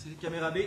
Merci, caméra B.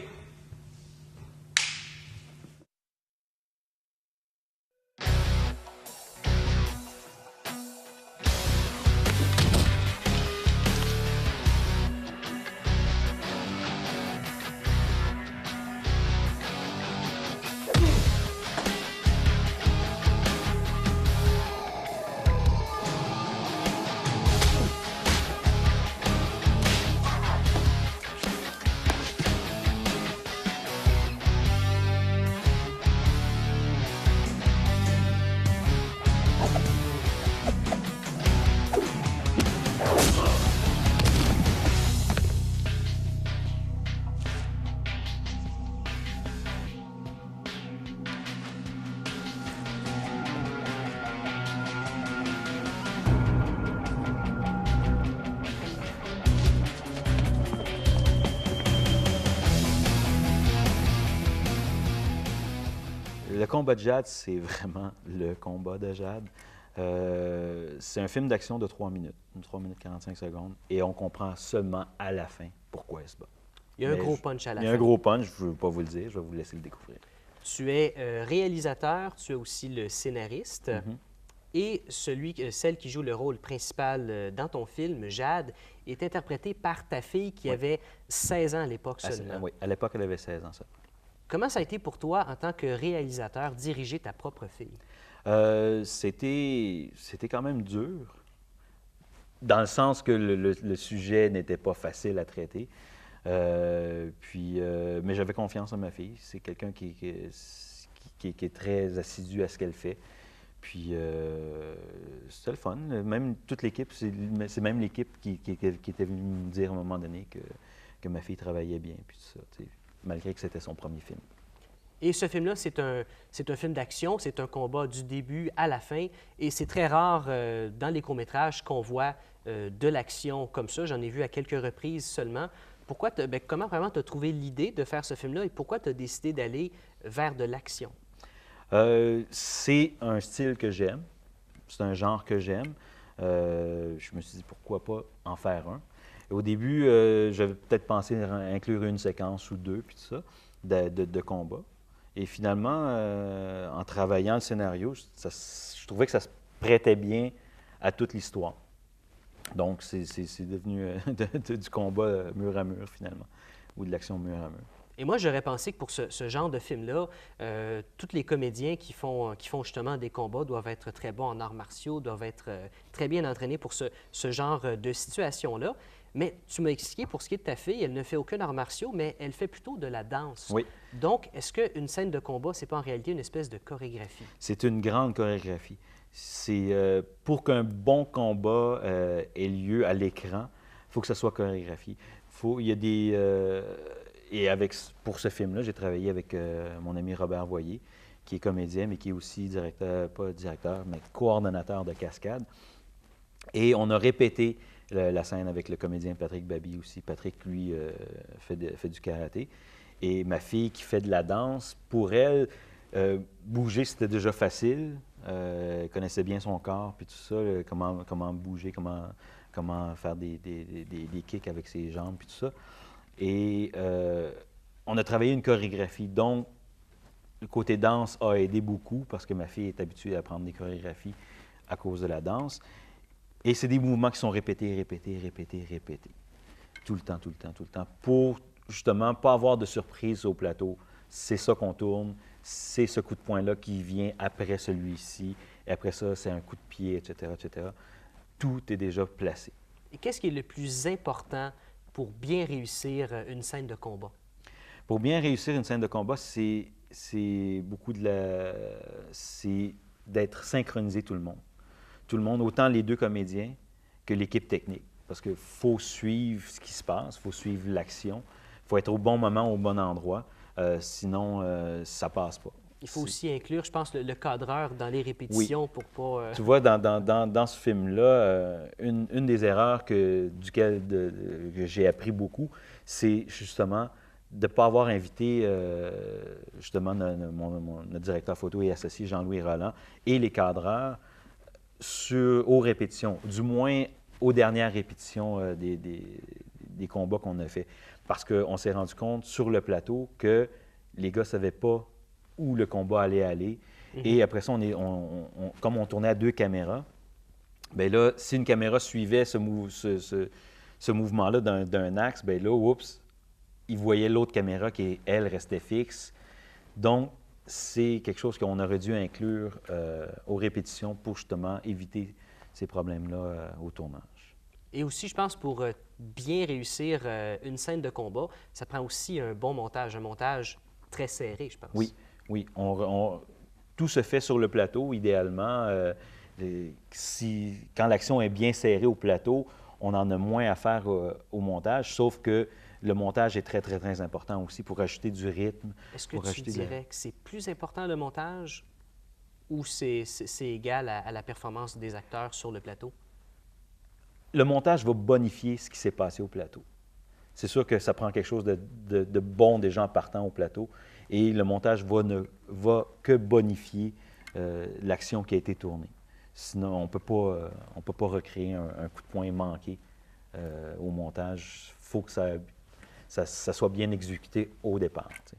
Le combat de Jade, c'est vraiment le combat de Jade. C'est un film d'action de 3 minutes, 3 minutes 45 secondes, et on comprend seulement à la fin pourquoi elle se bat. Il y a un gros punch à la fin. Il y a un gros punch, je ne veux pas vous le dire, je vais vous laisser le découvrir. Tu es réalisateur, tu es aussi le scénariste, et celle qui joue le rôle principal dans ton film, Jade, est interprétée par ta fille qui avait 16 ans à l'époque seulement. Oui, à l'époque, elle avait 16 ans seulement. Comment ça a été pour toi, en tant que réalisateur, diriger ta propre fille? C'était quand même dur, dans le sens que le sujet n'était pas facile à traiter. Mais j'avais confiance en ma fille. C'est quelqu'un qui est très assidu à ce qu'elle fait. Puis, c'était le fun. Même toute l'équipe, c'est même l'équipe qui était venue me dire à un moment donné que ma fille travaillait bien, puis tout ça, tu sais, malgré que c'était son premier film. Et ce film-là, c'est un film d'action, c'est un combat du début à la fin, et c'est très rare dans les courts-métrages qu'on voit de l'action comme ça. J'en ai vu à quelques reprises seulement. Comment vraiment tu as trouvé l'idée de faire ce film-là et pourquoi tu as décidé d'aller vers de l'action? C'est un style que j'aime, c'est un genre que j'aime. Je me suis dit, pourquoi pas en faire un. Et au début, j'avais peut-être pensé inclure une séquence ou deux, puis tout ça, de combat. Et finalement, en travaillant le scénario, je trouvais que ça se prêtait bien à toute l'histoire. Donc, c'est devenu du combat mur à mur, finalement, ou de l'action mur à mur. Et moi, j'aurais pensé que pour ce genre de film-là, tous les comédiens qui font justement des combats doivent être très bons en arts martiaux, doivent être très bien entraînés pour ce genre de situation-là. Mais tu m'as expliqué, pour ce qui est de ta fille, elle ne fait aucun arts martiaux, mais elle fait plutôt de la danse. Oui. Donc, est-ce qu'une scène de combat, c'est pas en réalité une espèce de chorégraphie? C'est une grande chorégraphie. C'est pour qu'un bon combat ait lieu à l'écran, il faut que ce soit chorégraphié. Il y a des... pour ce film-là, j'ai travaillé avec mon ami Robert Voyer, qui est comédien, mais qui est aussi pas directeur, mais coordonnateur de cascade. Et on a répété la scène avec le comédien Patrick Baby aussi. Patrick, lui, fait du karaté. Et ma fille qui fait de la danse, pour elle, bouger, c'était déjà facile. Elle connaissait bien son corps, puis tout ça, comment bouger, comment faire des kicks avec ses jambes, puis tout ça. Et on a travaillé une chorégraphie. Donc, le côté danse a aidé beaucoup parce que ma fille est habituée à prendre des chorégraphies à cause de la danse. Et c'est des mouvements qui sont répétés, répétés, répétés, répétés. Tout le temps, tout le temps, tout le temps. Pour, justement, pas avoir de surprise au plateau. C'est ça qu'on tourne. C'est ce coup de poing-là qui vient après celui-ci. Et après ça, c'est un coup de pied, etc., etc. Tout est déjà placé. Et qu'est-ce qui est le plus important pour bien réussir une scène de combat? Pour bien réussir une scène de combat, c'est beaucoup c'est d'être synchronisé tout le monde. Tout le monde, autant les deux comédiens que l'équipe technique. Parce qu'il faut suivre ce qui se passe, il faut suivre l'action, il faut être au bon moment, au bon endroit, sinon ça passe pas. Il faut aussi inclure, je pense, le cadreur dans les répétitions pour pas... Tu vois, dans ce film-là, une des erreurs que j'ai appris beaucoup, c'est justement de ne pas avoir invité justement notre directeur photo et associé Jean-Louis Roland et les cadreurs aux répétitions, du moins aux dernières répétitions des combats qu'on a fait. Parce qu'on s'est rendu compte sur le plateau que les gars ne savaient pas où le combat allait aller. Et après ça, comme on tournait à 2 caméras, bien là, si une caméra suivait ce mouvement-là d'un axe, bien là, oups, ils voyaient l'autre caméra qui, elle, restait fixe. Donc, c'est quelque chose qu'on aurait dû inclure aux répétitions pour justement éviter ces problèmes-là au tournage. Et aussi, je pense, pour bien réussir une scène de combat, ça prend aussi un bon montage, un montage très serré, je pense. Oui, oui. Tout se fait sur le plateau, idéalement. Quand l'action est bien serrée au plateau, on en a moins à faire au montage, sauf que le montage est très, très, très important aussi pour ajouter du rythme. Est-ce que tu dirais que c'est plus important le montage ou c'est égal à la performance des acteurs sur le plateau? Le montage va bonifier ce qui s'est passé au plateau. C'est sûr que ça prend quelque chose de bon déjà en partant au plateau et le montage ne va que bonifier l'action qui a été tournée. Sinon, on ne peut pas recréer un coup de poing manqué au montage. Il faut que ça soit bien exécuté au départ. T'sais.